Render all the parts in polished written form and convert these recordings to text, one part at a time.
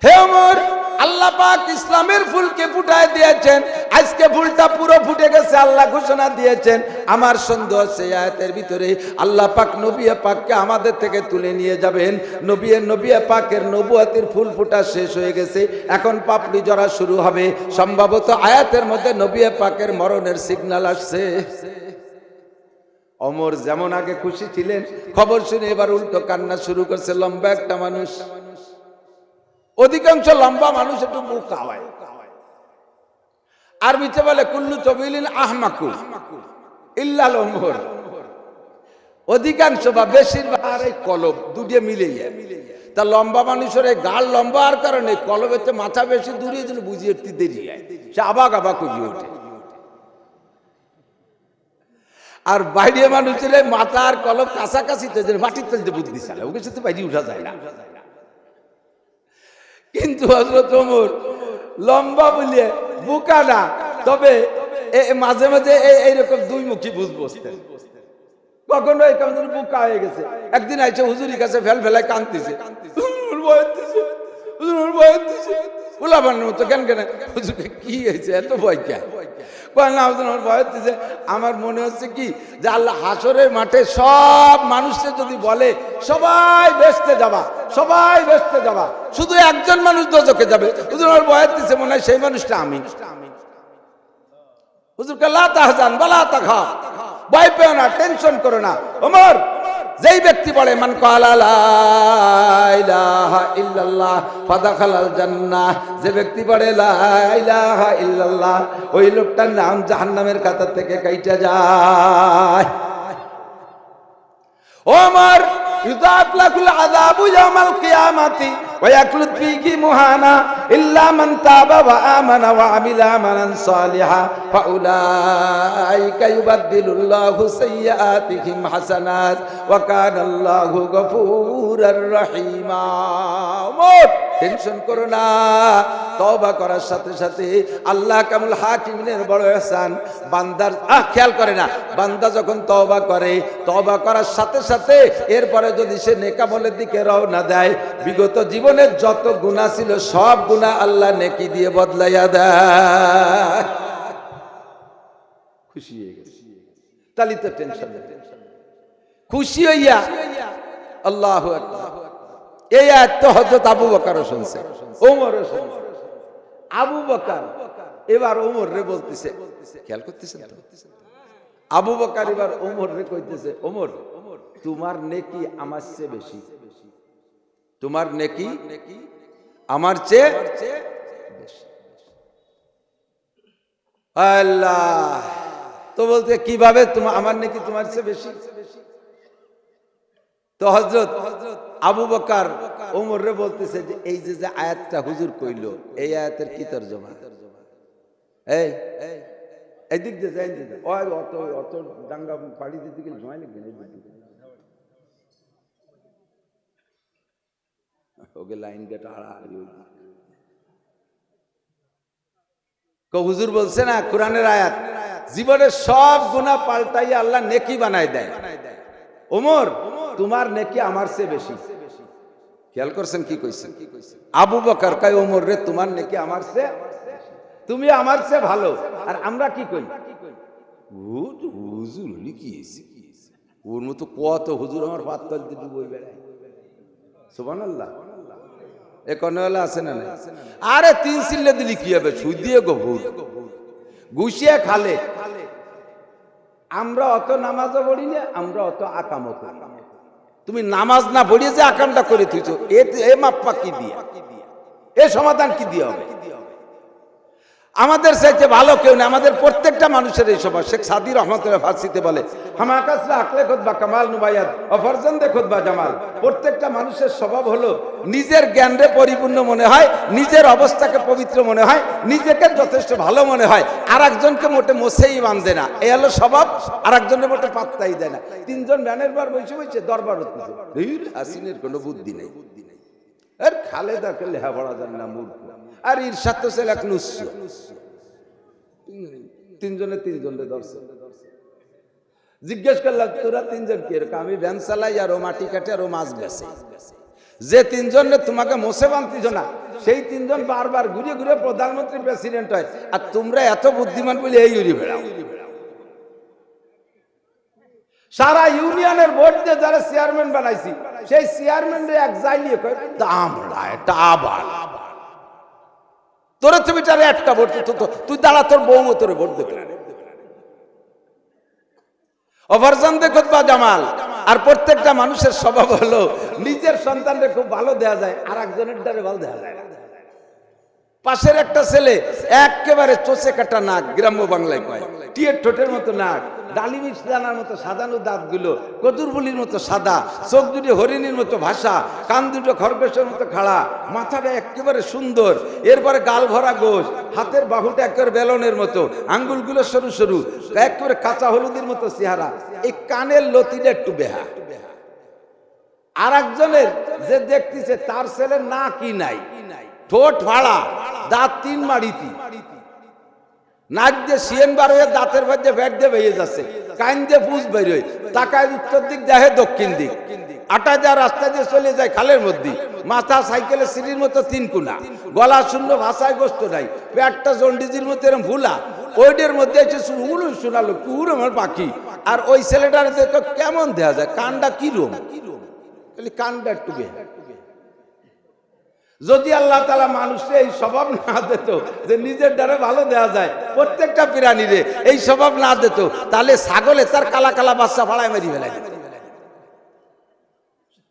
হে ওমর, আল্লাহ পাক ইসলামের ফুলকে ফুটায় দিয়েছেন, আজকে ফুলটা পুরো ফুটে গেছে। আল্লাহ ঘোষণা দিয়েছেন। আমার সন্দেহ আছে আয়াতের ভিতরে আল্লাহ পাক নবী পাককে আমাদের থেকে তুলে নিয়ে যাবেন। নবী পাকের নবুয়তের ফুল ফুটা শেষ হয়ে গেছে, এখন পাপড়ি জড়া শুরু হবে। সম্ভবত আয়াতের মধ্যে নবী পাকের মরণের সিগন্যাল আসছে। ওমর যেমন আগে খুশি ছিলেন, খবর শুনে এবার উল্টো কান্না শুরু করছে। লম্বা একটা মানুষ, অধিকাংশ লম্বা মানুষ একটু মুখ কাওয়ায়, আর মিছে বলে কুল্লু তবিলিন আহমাকু ইল্লাল ওমর। অধিকাংশ বা বেশিরভাগ এই কলব দুটো মিলে যায়। তা লম্বা মানুষের এই গাল লম্বা আর কারণে কলবের মাথা বেশি দূরে যেন বুঝিয়ে দেরি যায়, সে আবাক খুঁজিয়ে ওঠে। আর বাইরে মানুষের মাথা আর কলব কাছাকাছি মাটির তলতে বুদ্ধি চালে, ওকে সাথে বাইরে উঠা যায় না। কিন্তু হযরত ওমর লম্বা বলিয়ে বোকা না, তবে মাঝে মাঝে এইরকম দুই মুখী বুঝ বসতেন। কখনো এই কেমন বোকা হয়ে গেছে। একদিন আইসে হুজুরের কাছে ফেলায় কাঁদতেছে, উলাবানের মতো। কেন কেন হুজুরকে কি হয়েছে, এত ভয় কেন? আমার মনে হচ্ছে কি যে আল্লাহ হাসরের মাঠে সব মানুষকে যদি বলে সবাই বেহেশতে যাবা, সবাই বেহেশতে যাবা, শুধু একজন মানুষ দোজখে যাবে, হুজুর আমার ভয় দিচ্ছে, মনে হয় সেই মানুষটা আমি। হুজুরকে লা তাহজান ওয়ালা তাখাফ, ভয় পেও না, টেনশন করো না। ওমর, যেই ব্যক্তি বলে মান ক্বালা লা ইলাহা ইল্লাল্লাহ ফাদাখালাল জান্নাহ, যে ব্যক্তি বলে লা ইলাহা ইল্লাল্লাহ, ওই লোকটার নাম জাহান্নামের কাতার থেকে কাইটা যায়। ওমর, ইউযাফ লাকুল আযাবু ইয়াওমাল কিয়ামাতি ওয়া ইয়াকলুদ ফীহি মুহানা ইল্লা মান তাবা ওয়া আমানা ওয়া আমিলা আমালান সালিহা ফাউলাইকা ইউবাদদিলুল্লাহু সাইয়্যাতিহিম হাসানাত ওয়া কানাল্লাহু গফুরার রহিমা। ওমর, টেনশন করো না, তওবা করার সাথে সাথে আল্লাহ কামুল হাকিমিনের বড় ইহসান, বান্দার খেয়াল করে না। বান্দা যখন তওবা করে, তওবা করার সাথে সাথে এরপরে যদি সে নেকামলের দিকে রওনা দেয়, বিগত জীবনের যত গুনাহ ছিল সব গুনাহ আল্লাহ নেকি দিয়ে বদলাইয়া দেয়। খুশি হয়ে গেছে, তাহলে তো টেনশন নেই। খুশি হইয়া আল্লাহু আকবার। এই আয়াত তো হযরত আবু বকরও শুনছে, ওমরও শুনছে। আবু বকর এবার ওমর রে বলতেছে, খেয়াল করতেছেন তো? আবু বকর এবার ওমর রে কইতেছে, ওমর, তোমার নেকি আমার চেয়ে বেশি, তোমার নেকি আমার চেয়ে বেশি। আল্লাহ তো বলতে কিভাবে আমার নেকি তোমার চেয়ে বেশি? তো হযরত আবু বকর ওমর রে বলতেছে যে এই যে আয়াতটা হুজুর কইল, এই আয়াতের কি তরজমা? এই এদিক দিয়ে যাই, অত অত ডাঙ্গা পাড়ি দিতে গেলে জয় লিখবেন, ওকে লাইন গেটা হারাহারি। হুজুর বলছে না কোরআনের আয়াত, জীবনের সব গুনাহ পাল্টাইয়া আল্লাহ নেকি বানায় দেয়। ওমর, তোমার নেকি আমার চেয়ে বেশি। খেয়াল করছেন কি কইছেন? আবু বকর কয় ওমর রে, তোমার নেকি আমার চেয়ে, তুমি আমার চেয়ে ভালো। আর আমরা কি কই? হুজুর কি ওর মতো কত হুজুর আমার পাত্তাল দিতে বই বেড়ায়। সুবহানাল্লাহ। এ কনওয়ালা আছে না? আরে তিন সিল্লে দিলি কি হবে, সুই দিয়ে গভুর গুছিয়ে খালে। আমরা অত নামাজও পড়ি না, আমরা অত আকামও করি না। তুমি নামাজ না পড়িয়ে যে আকামটা করে তুইছো, এ মাপ্পা কি দিয়ে, এ সমাধান কি দিয়ে হবে? আমাদের চাইতে ভালো কেউ নেই। আমাদের প্রত্যেকটা মানুষের এই স্বভাব। শেখ সাদি রহমতুল্লাহ ফার্সিতে বলে, হামাকাসরা আকলে খুতবা কামাল নুবায়াত অফরজন্দে খুতবা জামাল। প্রত্যেকটা মানুষের স্বভাব হলো নিজের জ্ঞানে পরিপূর্ণ মনে হয়, নিজের অবস্থাকে পবিত্র মনে হয়, নিজেকে যথেষ্ট ভালো মনে হয়, আর একজনকে মোটে মোছেই মানবে না। এই হলো স্বভাব। আর একজনের মোটে পাত্তাই দেয় না। তিনজন ব্যানের বার বসে বসে দরবার হচ্ছে, হাসিনের কোনো বুদ্ধি নেই। আর খালেদাকে লেহা পড়া যান না মূর্খ। আর ইরশাদ তো ছিল এক নুস্য, তিনজনে ধরছে। জিজ্ঞেস করলাম তোরা তিনজন কি এরকম? আমি ভ্যান চালাই আর ও মাটি কাটে আর ও মাছ বেচে। যে তিনজনে তোমাকে মোসে বানতিছ না, সেই তিনজন বারবার ঘুরে ঘুরে প্রধানমন্ত্রী প্রেসিডেন্ট হয়, আর তোমরা এত বুদ্ধিমান বলে এই উড়ি বেড়াও। সারা ইউনিয়নের ভোট দিয়ে যারা চেয়ারম্যান বানাইছি, সেই চেয়ারম্যান এক যাইলিয়ে কয় দাম রায় টাবাল, তোরে তুমি তারে একটা ভোট তুই দাঁড়া, তোর বউ তোরে ভোট দেবে না। অভারজান দেখো বা জামাল। আর প্রত্যেকটা মানুষের স্বভাব হলো নিজের সন্তানকে খুব ভালো দেয়া যায়, আর একজনের দ্বারা ভালো দেয়া যায় না। পাশের একটা ছেলে একেবারে চোষে কাটা নাক, গ্রাম্য বাংলায় কয়, টিয়ের ঠোঁটের মতো নাক, ডালিমি দানার মতো সাজানো দাঁতগুলো কদুরবুলির মতো সাদা, চোখ দুটো হরিণীর মতো ভাষা, কান দুটো খরগোশের মতো খাড়া, মাথাটা একেবারে সুন্দর, এরপরে গাল ভরা গোশ, হাতের বাহুটা একেবারে বেলনের মতো, আঙ্গুলগুলো সরু সরু, একেবারে কাঁচা হলুদের মতো চেহারা, এই কানের লতিটা একটু বেহা। আর একজনের যে দেখতেছে তার ছেলের না কি নাই, ঠোঁট ফাড়া, দাঁত তিন মাড়িতি, নাক দিয়ে সিএন বার হয়ে দাঁতের মধ্যে ফ্যাট দিয়ে বেরিয়ে যাচ্ছে, কান দিয়ে পুষ বেরোয়, তাকায় উত্তর দিক দেখে দক্ষিণ দিক, আটা যা রাস্তা দিয়ে চলে যায় খালের মধ্যে, মাথা সাইকেলের সিঁড়ির মতো তিন কোনা, গলা শূন্য, ভাষায় গোস্ত নাই, পেটটা জন্ডিজির মতো এরকম ভুলা, ওইটার মধ্যে শোনালো কুর আমার পাখি। আর ওই ছেলেটার দেখো কেমন দেয়া যায়, কানটা কিরম, কানটা একটু বেহা। যদি আল্লাহ তাআলা মানুষকে এই স্বভাব না দিত যে নিজের দ্বারা ভালো দেওয়া যায়, প্রত্যেকটা প্রাণীরে এই স্বভাব না দিত, তাহলে ছাগলে তার কালা কালা বাচ্চা ফাড়ায় মেরি ফেলাই দিত।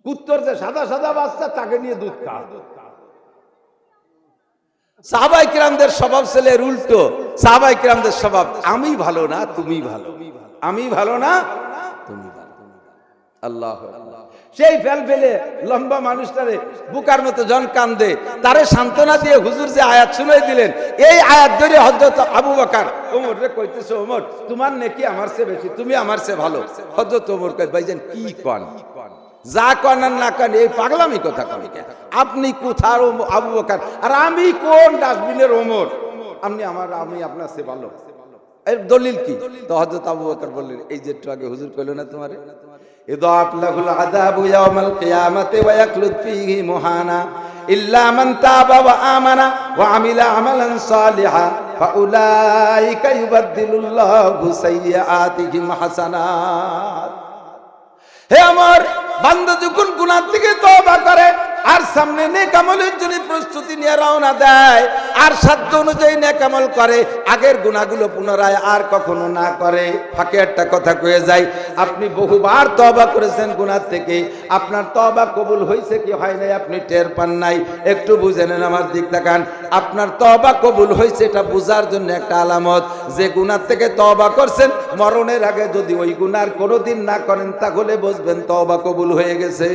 কুত্তর যে সাদা সাদা বাচ্চা, তাকে নিয়ে দুধ খাওয়া। সাহাবায়ে কিরামদের স্বভাব ছেলের উল্টো। সাহাবায়ে কিরামদের স্বভাব আমি ভালো না তুমি ভালো, আমি ভালো না তুমি ভালো। আল্লাহ সেই ফেল ফেলে লম্বা মানুষটারে বুকার মতো জন কান্দে, তারে সান্ত্বনা দিয়ে হুজুর যে আয়াত শুনাই দিলেন, এই আয়াত ধরে হযরত আবু বকর ওমর রে কইতেছে, ওমর তোমার নেকি আমার চেয়ে বেশি, তুমি আমার চেয়ে ভালো। হযরত ওমর কয়, ভাইজান কি কোন, যা কোন আর না কোন এই পাগলামি কথা কই কেন? আপনি কোথার আবু বকর আর আমি কোন ডাস্টবিনের ওমর? আমি আপনার চেয়ে ভালো, এর দলিল কি? তো হযরত আবু বকর বললেন, এই যে একটু আগে হুজুর কইল না তোমারে, ইদাফ লাহুল আযাবু ইয়াওমাল কিয়ামাতি ওয়া ইয়াখলুদ ফীহি মুহানা ইল্লা মান তাবা ওয়া আমানা ওয়া আমিলা আমালান সালিহা ফাউলাইকা ইউবাদদিলুল্লাহু সাইয়্যাতিহিম হাসানাত। হে আমার বান্দা যখন গুনাহ থেকে তওবা করে আর সামনে নেক আমলের জন্য প্রস্তুতি নিয়ে রওনা দেয়, আর সাধ্য অনুযায়ী নেক আমল করে, আগের গুনাহগুলো পুনরায় আর কখনো না করে। ফাঁকে একটা কথা কয়ে যায়, আপনি বহুবার তওবা করেছেন গুনাহ থেকে, আপনার তওবা কবুল হয়েছে কি হয় নাই আপনি টের পান নাই। একটু বুঝে নেন, আমার দিক তাকান, আপনার তওবা কবুল হয়েছে এটা বুঝার জন্য একটা আলামত, যে গুনাহ থেকে তওবা করছেন, মরণের আগে যদি ওই গুনার কোনোদিন না করেন, তাহলে বুঝবেন তওবা কবুল হয়ে গেছে।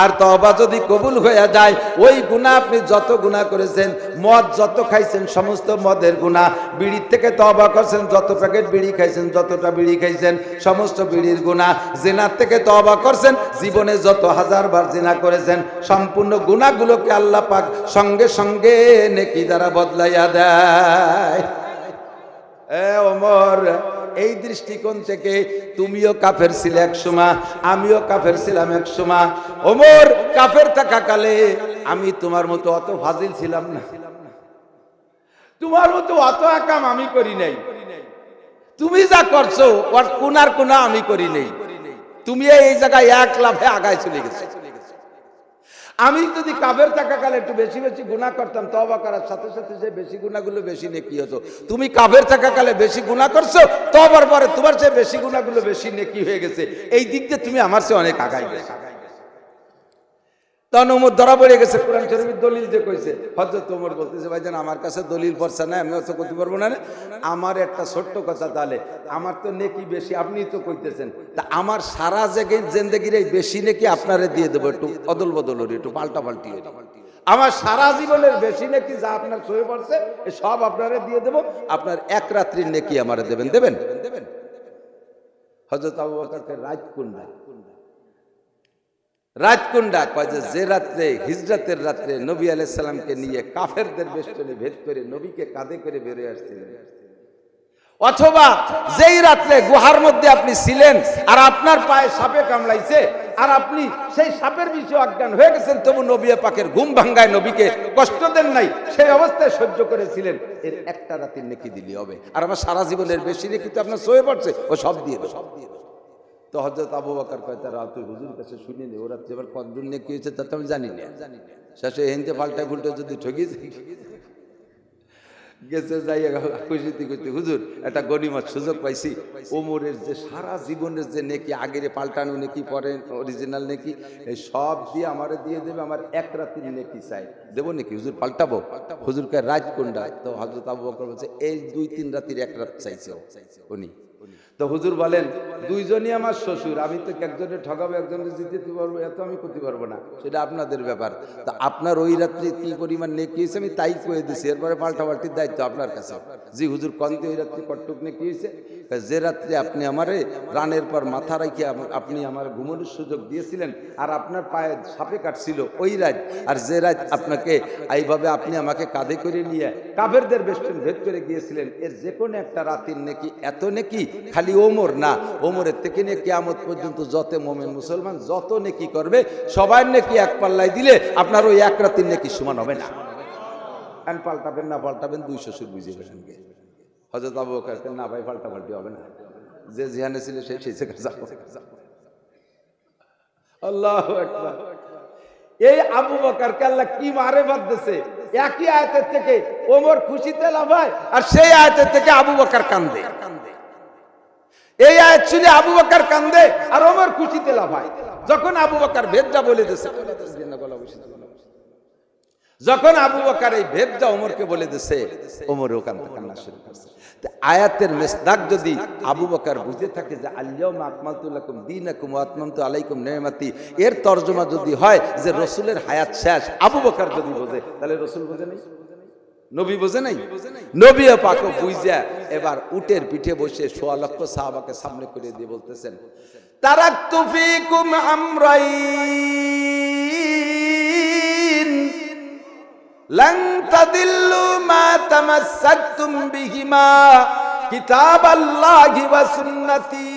আর তওবা যদি কবুল হয়ে যায়, ওই গুনাহ আপনি যত গুনাহ করেছেন, মদ যত খাইছেন সমস্ত মদের গুনাহ, বিড়ির থেকে তওবা করছেন, যত প্যাকেট বিড়ি খাইছেন, যতটা বিড়ি খাইছেন সমস্ত বিড়ির গুনাহ, জিনার থেকে তওবা করছেন, জীবনে যত হাজারবার জিনা করেছেন, সম্পূর্ণ গুনাহগুলোকে আল্লাহ পাক সঙ্গে সঙ্গে নেকি দ্বারা বদলাইয়া দেয়। এ ওমর, এই দৃষ্টিকোণ থেকে তুমিও কাফের ছিলে এক সময়, আমিও কাফের ছিলাম এক সময়। ওমর, কাফের থাকাকালে আমি তোমার মতো অত ফাজিল ছিলাম না, তোমার মতো অত আকাম আমি করি নাই। তুমি যা করছো ওর কোনার কোনা আমি করি নাই। তুমি এই জায়গায় এক লাফে আগায় চলে গেছো। আমি যদি কাফের থাকাকালে একটু বেশি বেশি গুনাহ করতাম, তওবা করার সাথে সাথে যে বেশি গুনাহগুলো বেশি নেকি হতো। তুমি কাফের থাকাকালে বেশি গুনাহ করছো, তওবার পরে তোমার চেয়ে বেশি গুনাহগুলো বেশি নেকি হয়ে গেছে। এই দিক দিয়ে তুমি আমার চেয়ে অনেক আগাই গেছো। তখন ওমর ধরা পড়ে গেছে, কোরআন শরীফের দলিল যে কইছে। হযরত ওমর বলতেছে, ভাইজান আমার কাছে দলিল পড়ছে না, আমি অত করতে পারবো না। আমার একটা ছোট্ট কথা, তাহলে আমার তো নেকি বেশি, আপনি তো কইতেছেন, তা আমার সারা জিন্দেগির এই বেশি নেকি আপনারে দিয়ে দেবো, একটু অদল বদল হরি, একটু পাল্টা পাল্টি হরি। আমার সারা জীবনের বেশি নেকি যা আপনার সয়ে পড়ছে সব আপনারে দিয়ে দেবো, আপনার এক রাত্রির নেকি আমারে দেবেন দেবেন দেবেন। হযরত আবু বকরকে রাজকুন্ডা কয় যে রাত্রে হিজরতের রাত্রে নবী আলাইহিস সালামকে নিয়ে কাফেরদের বেষ্টনী ভেদ করে নবীকে কাঁধে করে বেরিয়ে আসছিলেন, অথবা যেই রাত্রে গুহার মধ্যে আপনি ছিলেন আর আপনার পায়ে সাপে কামড়াইছে আর আপনি সেই সাপের বিষয়ে অজ্ঞান হয়ে গেছেন, তবু নবী পাকের ঘুম ভাঙ্গায় নবীকে কষ্ট দেন নাই, সেই অবস্থায় সহ্য করেছিলেন, এর একটা রাতের নেকি দিলে হবে। আর আমার সারা জীবনের বেশি নেকি তো আপনার সয়ে পড়ছে, ও সব দিয়ে দেবে। তো হযরত আবু বকর কয় তারা তুই হুজুর কাছে শুনি নি, ওরা এবার কতদূর নেকি হয়েছে তা তো আমি জানি না। শেষে হিন্দে পাল্টা ফুলটা যদি ঠকি গেছে যাইয়া খুশিতে করতে, হুজুর একটা গনিমত সুযোগ পাইছি, ওমরের যে সারা জীবনের যে নেকি, আগের পাল্টানো নেকি পরে অরিজিনাল নেকি, এই সব দিয়ে আমারে দিয়ে দেবে, আমার এক রাতের নেকি চাই, দেবো নাকি হুজুর পাল্টাবো? হুজুরকে রাত কোনটা? তো হযরত আবু বকর বলছে এই 2-3 রাতের এক রাত চাইছে উনি। তো হুজুর বলেন দুইজনই আমার শ্বশুর, আমি তো একজনের ঠকাবো একজনের জিতে পারবো এত আমি করতে পারবো না, সেটা আপনাদের ব্যাপার। তা আপনার ওই রাত্রে কি পরিমাণ নেকি হয়েছে আমি তাই কয়ে দিছি, এরপরে পাল্টাপাল্টির দায়িত্ব আপনার কাছে। জি হুজুর কন্তি ওই রাত্রে কটটুক নেকি হয়েছে? যে রাত্রে আপনি আমারে রানের পর মাথা রাখি আপনি আমার ঘুমানোর সুযোগ দিয়েছিলেন আর আপনার পায়ে সাপে কাটছিল ওই রাত, আর যে রাত আপনাকে এইভাবে আপনি আমাকে কাঁধে করে নিয়ে কাফেরদের বেষ্টন ভেদ করে গিয়েছিলেন, এর যে কোনো একটা রাতের নেকি এত নেকি খালি ওমর না, ওমরের থেকে নিয়ে কিয়ামত পর্যন্ত যত মুমিন মুসলমান যত নেকি করবে সবার নেকি এক পাল্লায় দিলে আপনার ওই এক রাতের নেকি সমান হবে না। আর পাল্টাবেন না পাল্টাবেন 200 বুঝে গেছেন। হযরত আবু বকর না ভাই পাল্টাপাল্টি হবে না, যে জিহানে ছিল সেই জায়গায় যাও। আল্লাহু আকবার। এই আবু বকরকে আল্লাহ কি মারেফত দিয়েছে, একই আয়াতের থেকে ওমর খুশিতে লাফায় আর সেই আয়াতের থেকে আবু বকর কান্দে। এই আয়াত শুনে আবু বকর কান্দে আর ওমর খুশিতে লাফায়। যখন আবু বকর ভেদটা বলে দিয়েছে, যখন আবু বকর এই ভেদটা ওমরকে বলে দিয়েছে, ওমরও কান্না শুরু করছে। আয়াতের মেসদাক যদি আবু বকর বুঝে থাকে যে আল-ইয়াউমা আকমালতু লাকুম দীনাকুম ওয়া আতমামতু আলাইকুম নি'মাতি, এর তরজমা যদি হয় যে রাসূলের হায়াত শেষ, আবু বকর যদি বোঝে তাহলে রাসূল বোঝে নাই, নবী বোঝে নাই? নবী পাক বুঝা এবার উটের পিঠে বসে 1.5 লক্ষ সাহাবাকে সামনে করে দিয়ে বলতেছেন তারাকতু ফীকুম আমরাইন লান তাদিল্লু মা তামাসসাকতুম বিহিমা কিতাবাল্লাহি ওয়া সুন্নতি